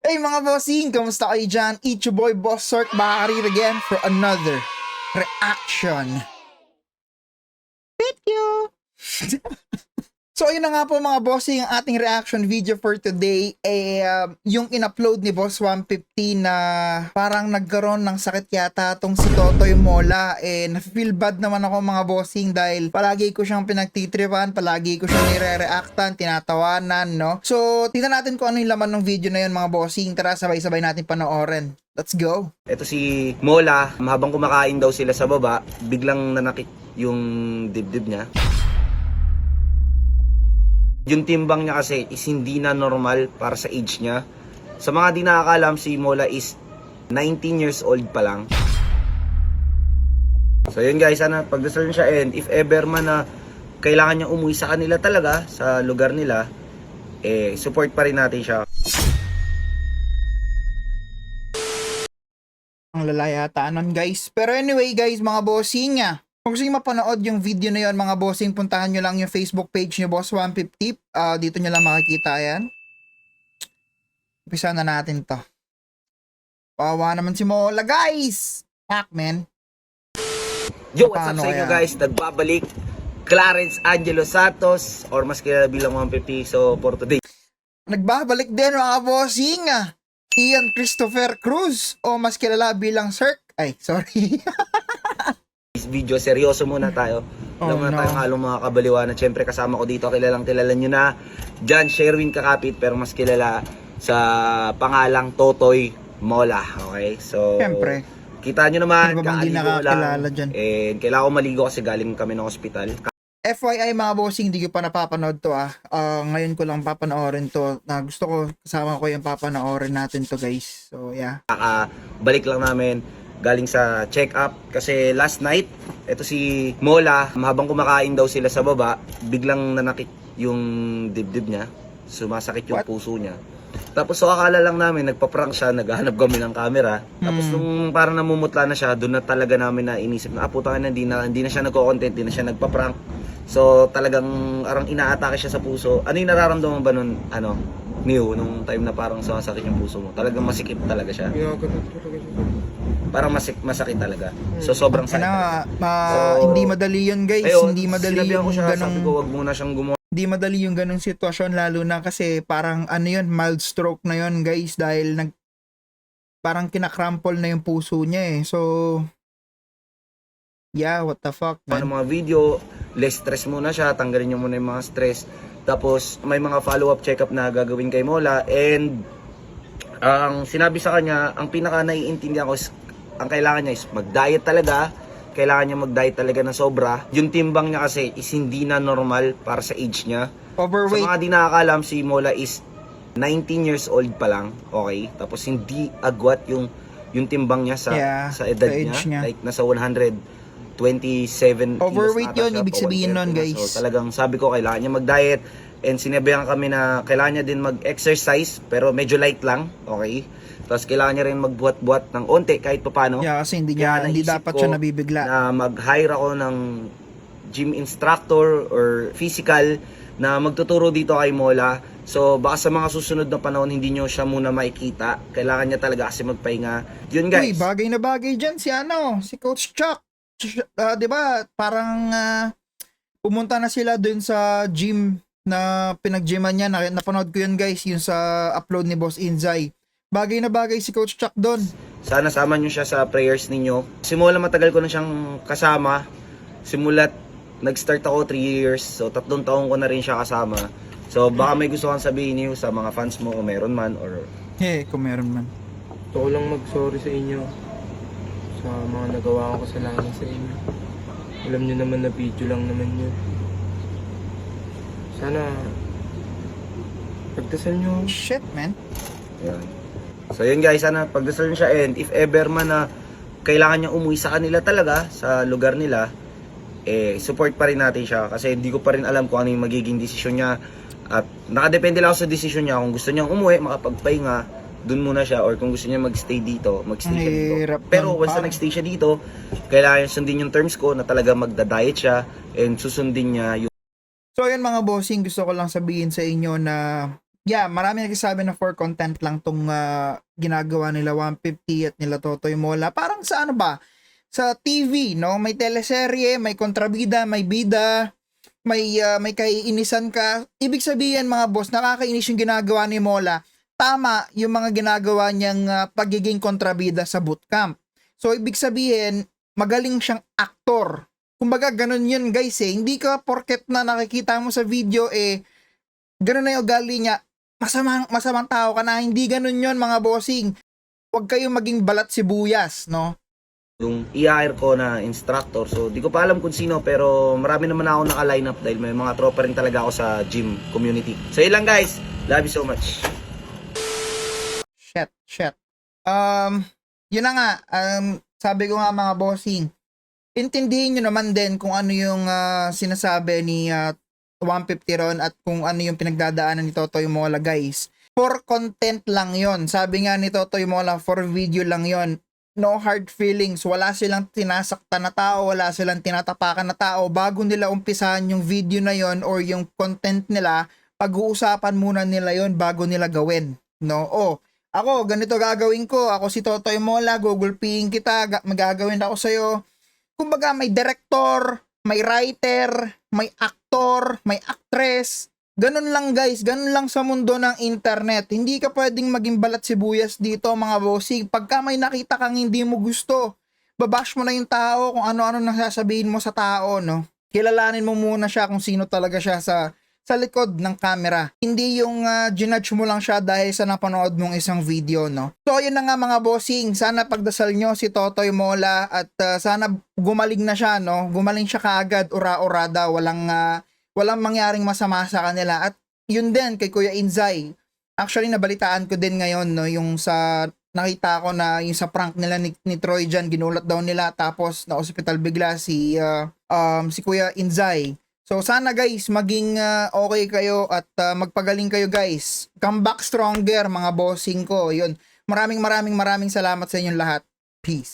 Hey mga bossing, kamusta kayo dyan? It's your boy Boss Sork, back again for another reaction. Thank you! So ayun na nga po mga bossing, ang ating reaction video for today yung in-upload ni Boss 150 na parang nagkaroon ng sakit yata tong si Totoy Mola. Na-feel bad naman ako mga bossing dahil palagi ko siyang pinagtitripan, palagi ko siyang nire-reactan, tinatawanan, no? So tingnan natin kung ano yung laman ng video na yun mga bossing. Tara, sabay-sabay natin panoorin. Let's go! Ito si Mola, habang kumakain daw sila sa baba, biglang nanakit yung dibdib niya. Yung timbang niya kasi is hindi na normal para sa age niya. Sa mga di nakakalam, si Mola is 19 years old pa lang. So yun guys, sana pagdasal siya, and if ever man na kailangan niya umuwi sa kanila talaga, sa lugar nila, support pa rin natin siya. Ang lalayata nun guys. Pero anyway guys, mga bossing nga. Kung gusto nyo mapanood yung video na yun mga bossing, puntahan nyo lang yung Facebook page nyo Boss 150. Dito nyo lang makikita yan. Umpisa na natin to. Pawa naman si Mola guys. Fuck man. Yo, what's up sa inyo guys? Nagbabalik Clarence Angelo Santos, or mas kilala bilang 150. So for today, Nagbabalik din mga bossing nga. Ian Christopher Cruz, o mas kilala bilang Sirk. Ay, sorry. this video, seryoso muna tayo. Alam na tayong halong mga kabaliwanan. Siyempre kasama ko dito, kilala nyo na John Sherwin Kakapit, pero mas kilala sa pangalang Totoy Mola. Okay? So, Siyempre. kita nyo naman, hindi nakakilala dyan. And kailangan ko maligo kasi galing kami ng ospital. FYI mga bossing, hindi ko pa napapanood to ngayon ko lang papanoorin to. Gusto ko, kasama ko yung papanoorin natin to guys. So yeah. Balik lang namin galing sa check-up kasi last night, ito si Mola, habang kumakain daw sila sa baba, biglang nanakit yung dibdib niya. Sumasakit yung puso niya. Tapos so akala lang namin, nagpa-prank siya, naghahanap kami ng camera. Tapos nung parang namumutla na siya, doon na talaga namin na inisip na, puta na, hindi na siya nagko-content, hindi na siya nagpa-prank. So talagang arang inaatake siya sa puso. Ano yung nararamdaman ba nun, New, nung time na parang sumasakit yung puso mo? Talagang masikip talaga siya. Parang masakit talaga. So sobrang sakit. Hindi madali yun guys. Ayun, hindi madali yung ganong, sabi ko, wag muna siyang gumawa. hindi madali yung ganong sitwasyon, lalo na kasi parang yun, mild stroke na yun guys, dahil parang kinakrample na yung puso niya So yeah, what the fuck man. Mga video, less stress muna siya, tanggalin niyo muna yung mga stress. Tapos may mga follow-up check-up na gagawin kay Mola, and ang sinabi sa kanya, ang pinaka naiintindihan ko is, ang kailangan niya is mag-diet talaga. Kailangan niya mag-diet talaga na sobra. Yung timbang niya kasi is hindi na normal para sa age niya. Overweight. Sa mga di nakakalam, si Mola is 19 years old pa lang, okay? Tapos hindi agwat yung timbang niya sa edad niya. Like nasa 127 overweight kilos yun, ibig sabihin nun guys. So talagang sabi ko, kailangan niya mag-diet. And sinabihan kami na kailangan niya din mag-exercise, pero medyo light lang, okay? Tapos kailangan niya rin magbuhat-buhat ng onte kahit paano. Yeah, kasi hindi dapat siya nabibigla. Na mag-hire ako ng gym instructor or physical na magtuturo dito kay Mola. So baka sa mga susunod na panahon hindi nyo siya muna makikita. Kailangan niya talaga kasi magpahinga. Yun guys. Uy, bagay na bagay dyan si Coach Chuck. 'Di ba? Parang pumunta na sila dun sa gym na pinag-gyman niya. Napanood ko yun guys, yung sa upload ni Boss Inzay. Bagay na bagay si Coach Chuck doon. Sana sama nyo siya sa prayers ninyo. Simula matagal ko na siyang kasama. Simulat nag-start ako 3 years. So 3 taon ko na rin siya kasama. So baka may gusto kang sabihin niyo sa mga fans mo kung meron man, or kung meron man. Gusto ko lang mag-sorry sa inyo sa mga nagawa ko kasalanan sa inyo. Alam niyo naman na video lang naman yun. Sana pagdasal niyo. Shit man. yan. So yun guys, sana pagdasal niyo siya, and if ever man na kailangan niya umuwi sa kanila talaga, sa lugar nila, support pa rin natin siya. Kasi hindi ko pa rin alam kung ano yung magiging desisyon niya. At nakadepende lang ako sa desisyon niya. Kung gusto niyang umuwi, makapagpahinga, dun muna siya. Or kung gusto niya magstay dito, magstay siya dito. Pero once na nagstay siya dito, kailangan sundin yung terms ko na talaga magda-diet siya, and susundin niya yung... So ayun mga bossing, gusto ko lang sabihin sa inyo na yeah, marami nagsasabi na for content lang tong ginagawa nila 150 at nila Totoy Mola. Parang sa ano ba? Sa TV, no? May teleserye, may kontrabida, may bida, may kaiinisan ka. Ibig sabihin mga boss, nakakainis yung ginagawa ni Mola. Tama yung mga ginagawa niyang pagiging kontrabida sa bootcamp. So ibig sabihin, magaling siyang aktor. Kumbaga ganun yun guys eh. Hindi ka porket na nakikita mo sa video ganun na yung ugali niya. Masamang tao ka na. Hindi ganun yun mga bossing. Huwag kayong maging balat sibuyas, no? Yung i-hire ko na instructor. So, di ko pa alam kung sino, pero marami naman ako naka-line up dahil may mga tropa rin talaga ako sa gym community. So, yun lang guys. Love you so much. Shit. Yun na nga. Sabi ko nga mga bossing, intindihin nyo naman din kung ano yung sinasabi ni 150 ron at kung ano yung pinagdadaanan ni Totoy Mola guys. For content lang yon. Sabi nga ni Totoy Mola, for video lang yon. No hard feelings. Wala silang tinasaktan na tao, wala silang tinatapakan na tao. Bago nila umpisahan yung video na yon or yung content nila, pag-uusapan muna nila yon bago nila gawin. No? Ako, ganito gagawin ko. Ako si Totoy Mola, gugulpihin kita, magagawin ako sa'yo. Kumbaga, may director, may writer, may actor, may actress. Ganun lang guys, ganun lang sa mundo ng internet. Hindi ka pwedeng maging balat sibuyas dito mga bossing. Pagka may nakita kang hindi mo gusto, babash mo na yung tao kung ano-ano nasasabihin mo sa tao, no? Kilalanin mo muna siya kung sino talaga siya sa likod ng camera. Hindi yung ginudge mo lang siya dahil sa napanood mong isang video, no? So, yun na nga mga bossing. Sana pagdasal nyo si Totoy Mola at sana gumaling na siya, no? Gumaling siya kaagad, ura-ura daw. Walang mangyaring masama sa kanila. At yun din kay Kuya Inzay. Actually, nabalitaan ko din ngayon, no? Yung sa nakita ko na yung sa prank nila ni Troy dyan, ginulat daw nila tapos na hospital bigla si Kuya Inzay. So sana guys maging okay kayo at magpagaling kayo guys. Come back stronger mga bossing ko. Yun. Maraming salamat sa inyong lahat. Peace.